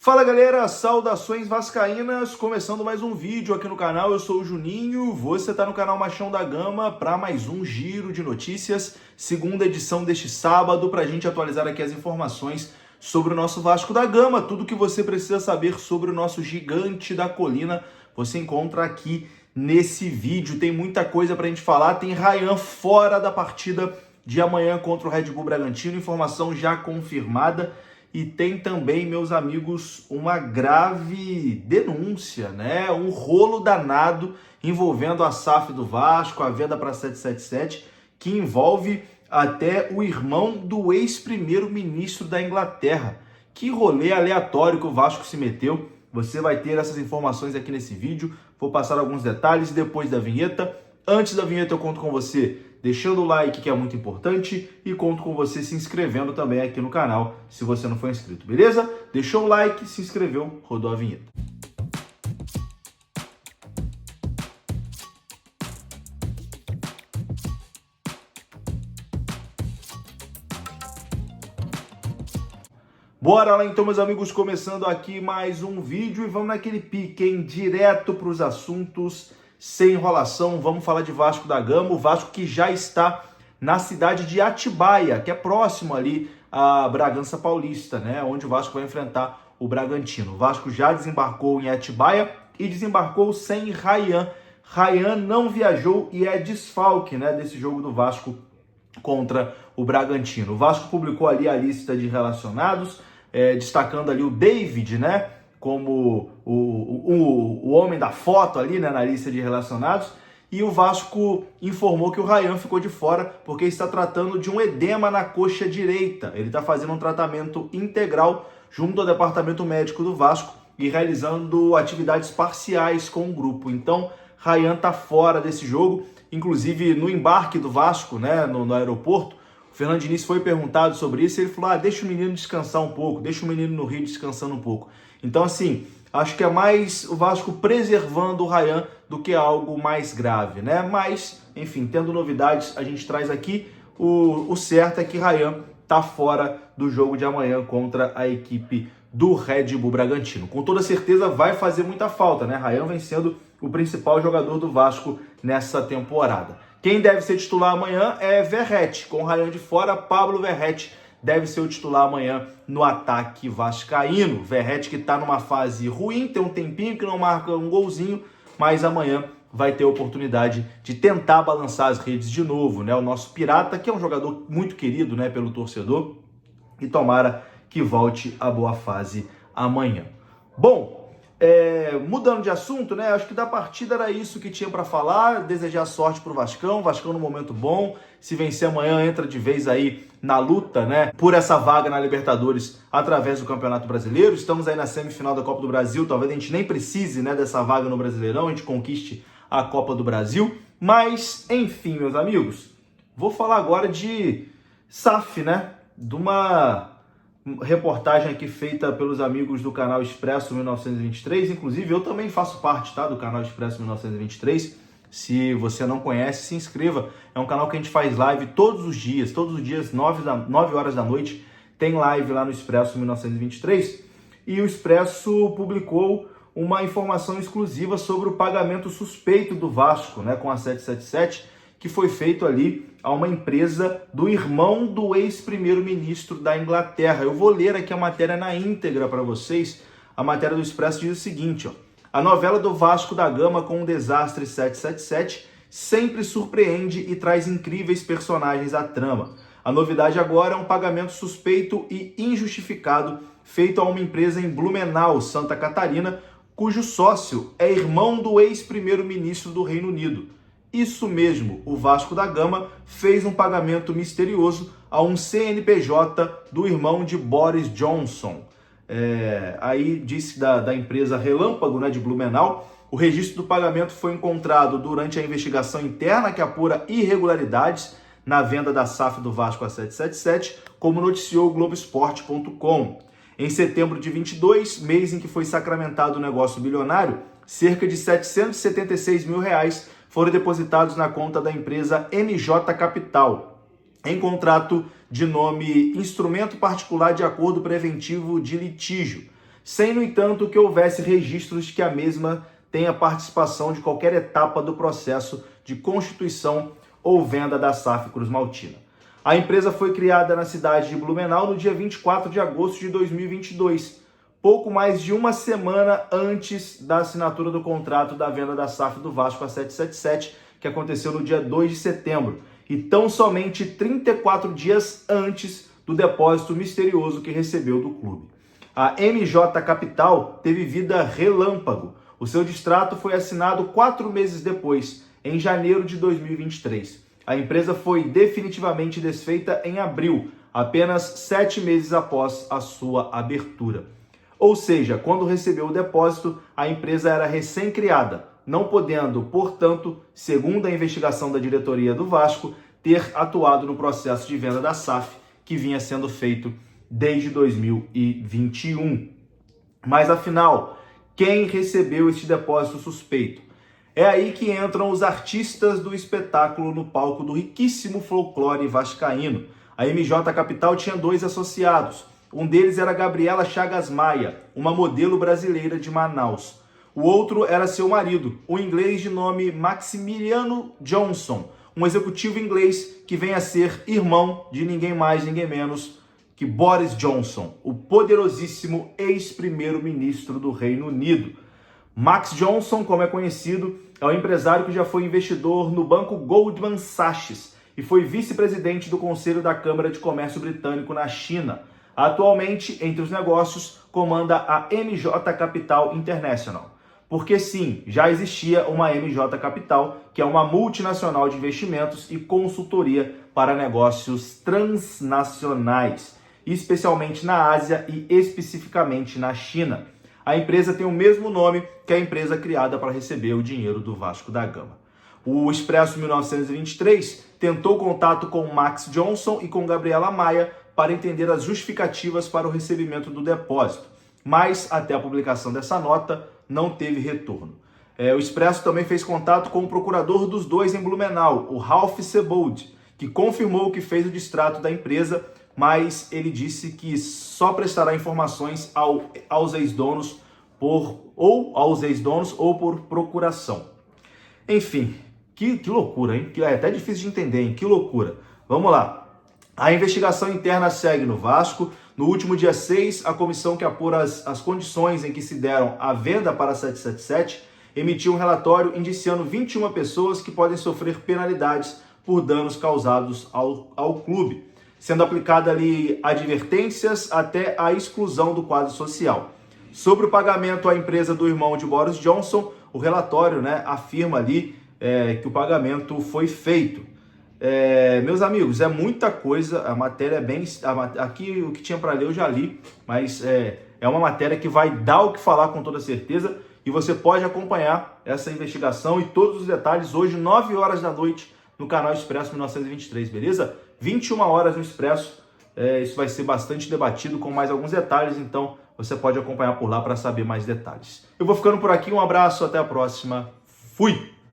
Fala galera, saudações vascaínas, começando mais um vídeo aqui no canal, eu sou o Juninho, você está no canal Machão da Gama para mais um giro de notícias, segunda edição deste sábado, para a gente atualizar aqui as informações sobre o nosso Vasco da Gama, tudo que você precisa saber sobre o nosso gigante da colina, você encontra aqui nesse vídeo, tem muita coisa para a gente falar, tem Rayan fora da partida de amanhã contra o Red Bull Bragantino, informação já confirmada. E tem também, meus amigos, uma grave denúncia, né? Um rolo danado envolvendo a SAF do Vasco, a venda para 777, que envolve até o irmão do ex-primeiro-ministro da Inglaterra. Que rolê aleatório que o Vasco se meteu. Você vai ter essas informações aqui nesse vídeo. Vou passar alguns detalhes depois da vinheta. Antes da vinheta eu conto com você deixando o like, que é muito importante, e conto com você se inscrevendo também aqui no canal, se você não for inscrito, beleza? Deixou o like, se inscreveu, rodou a vinheta. Bora lá então, meus amigos, começando aqui mais um vídeo e vamos naquele pique, hein? Direto para os assuntos, sem enrolação. Vamos falar de Vasco da Gama, o Vasco que já está na cidade de Atibaia, que é próximo ali a Bragança Paulista, né? Onde o Vasco vai enfrentar o Bragantino. O Vasco já desembarcou em Atibaia e desembarcou sem Rayan. Rayan não viajou e é desfalque, né, desse jogo do Vasco contra o Bragantino. O Vasco publicou ali a lista de relacionados, destacando ali o David, né, como o homem da foto ali, né, na lista de relacionados, e o Vasco informou que o Rayan ficou de fora porque está tratando de um edema na coxa direita. Ele está fazendo um tratamento integral junto ao departamento médico do Vasco e realizando atividades parciais com o grupo. Então, Rayan está fora desse jogo. Inclusive, no embarque do Vasco, né, no aeroporto, o Fernando Diniz foi perguntado sobre isso e ele falou, deixa o menino descansar um pouco, deixa o menino no Rio descansando um pouco. Então, assim, acho que é mais o Vasco preservando o Rayan do que algo mais grave, né? Mas, enfim, tendo novidades, a gente traz aqui. O certo é que Rayan tá fora do jogo de amanhã contra a equipe do Red Bull Bragantino. Com toda certeza vai fazer muita falta, né? Rayan vem sendo o principal jogador do Vasco nessa temporada. Quem deve ser titular amanhã é Verratti. Com o Rayan de fora, Pablo Verratti deve ser o titular amanhã no ataque vascaíno. Verratti que está numa fase ruim, tem um tempinho que não marca um golzinho, mas amanhã vai ter a oportunidade de tentar balançar as redes de novo, né? O nosso Pirata, que é um jogador muito querido, né, pelo torcedor, e tomara que volte à boa fase amanhã. Bom, mudando de assunto, né? Acho que da partida era isso que tinha para falar. Desejar sorte pro Vascão. Vascão no momento bom. Se vencer amanhã, entra de vez aí na luta, né? Por essa vaga na Libertadores através do Campeonato Brasileiro. Estamos aí na semifinal da Copa do Brasil. Talvez a gente nem precise, né, dessa vaga no Brasileirão. A gente conquiste a Copa do Brasil. Mas, enfim, meus amigos, vou falar agora de SAF, né? De uma reportagem aqui feita pelos amigos do canal Expresso 1923, inclusive eu também faço parte, tá, do canal Expresso 1923, se você não conhece, se inscreva, é um canal que a gente faz live todos os dias, 9 horas da noite, tem live lá no Expresso 1923, e o Expresso publicou uma informação exclusiva sobre o pagamento suspeito do Vasco, né, com a 777, que foi feito ali a uma empresa do irmão do ex-primeiro-ministro da Inglaterra. Eu vou ler aqui a matéria na íntegra para vocês. A matéria do Expresso diz o seguinte, ó. A novela do Vasco da Gama com o desastre 777 sempre surpreende e traz incríveis personagens à trama. A novidade agora é um pagamento suspeito e injustificado feito a uma empresa em Blumenau, Santa Catarina, cujo sócio é irmão do ex-primeiro-ministro do Reino Unido. Isso mesmo, o Vasco da Gama fez um pagamento misterioso a um CNPJ do irmão de Boris Johnson. Aí disse da empresa Relâmpago, né, de Blumenau, o registro do pagamento foi encontrado durante a investigação interna que apura irregularidades na venda da SAF do Vasco a 777, como noticiou o Globoesporte.com. Em setembro de 22, mês em que foi sacramentado o negócio bilionário, cerca de R$ 776 mil foram depositados na conta da empresa MJ Capital, em contrato de nome Instrumento Particular de Acordo Preventivo de Litígio. sem, no entanto, que houvesse registros de que a mesma tenha participação de qualquer etapa do processo de constituição ou venda da SAF Cruz-Maltina. A empresa foi criada na cidade de Blumenau no dia 24 de agosto de 2022, pouco mais de uma semana antes da assinatura do contrato da venda da SAF do Vasco a 777, que aconteceu no dia 2 de setembro, e tão somente 34 dias antes do depósito misterioso que recebeu do clube. A MJ Capital teve vida relâmpago. O seu distrato foi assinado 4 meses depois, em janeiro de 2023. A empresa foi definitivamente desfeita em abril, apenas 7 meses após a sua abertura. Ou seja, quando recebeu o depósito, a empresa era recém-criada, não podendo, portanto, segundo a investigação da diretoria do Vasco, ter atuado no processo de venda da SAF, que vinha sendo feito desde 2021. Mas, afinal, quem recebeu este depósito suspeito? É aí que entram os artistas do espetáculo no palco do riquíssimo folclore vascaíno. A MJ Capital tinha 2 associados. Um deles era Gabriela Chagas Maia, uma modelo brasileira de Manaus. O outro era seu marido, um inglês de nome Maximiliano Johnson, um executivo inglês que vem a ser irmão de ninguém mais, ninguém menos que Boris Johnson, o poderosíssimo ex-primeiro-ministro do Reino Unido. Max Johnson, como é conhecido, é um empresário que já foi investidor no banco Goldman Sachs e foi vice-presidente do Conselho da Câmara de Comércio Britânico na China. Atualmente, entre os negócios, comanda a MJ Capital International. Porque sim, já existia uma MJ Capital, que é uma multinacional de investimentos e consultoria para negócios transnacionais, especialmente na Ásia e especificamente na China. A empresa tem o mesmo nome que a empresa criada para receber o dinheiro do Vasco da Gama. O Expresso 1923 tentou contato com Max Johnson e com Gabriela Maia para entender as justificativas para o recebimento do depósito, mas até a publicação dessa nota não teve retorno. O Expresso também fez contato com o procurador dos dois em Blumenau, o Ralph Sebold, que confirmou que fez o distrato da empresa, mas ele disse que só prestará informações aos ex-donos ou por procuração. Enfim, que loucura, hein? É até difícil de entender, hein? Que loucura. Vamos lá. A investigação interna segue no Vasco. No último dia 6, a comissão que apura as condições em que se deram a venda para a 777 emitiu um relatório indiciando 21 pessoas que podem sofrer penalidades por danos causados ao clube, sendo aplicada ali advertências até a exclusão do quadro social. Sobre o pagamento à empresa do irmão de Boris Johnson, o relatório, afirma ali que o pagamento foi feito. Meus amigos, é muita coisa, a matéria é bem... Aqui o que tinha para ler eu já li, mas é uma matéria que vai dar o que falar com toda certeza, e você pode acompanhar essa investigação e todos os detalhes hoje, 9 horas da noite, no canal Expresso 1923, beleza? 21 horas no Expresso, isso vai ser bastante debatido com mais alguns detalhes, então você pode acompanhar por lá para saber mais detalhes. Eu vou ficando por aqui, um abraço, até a próxima, fui!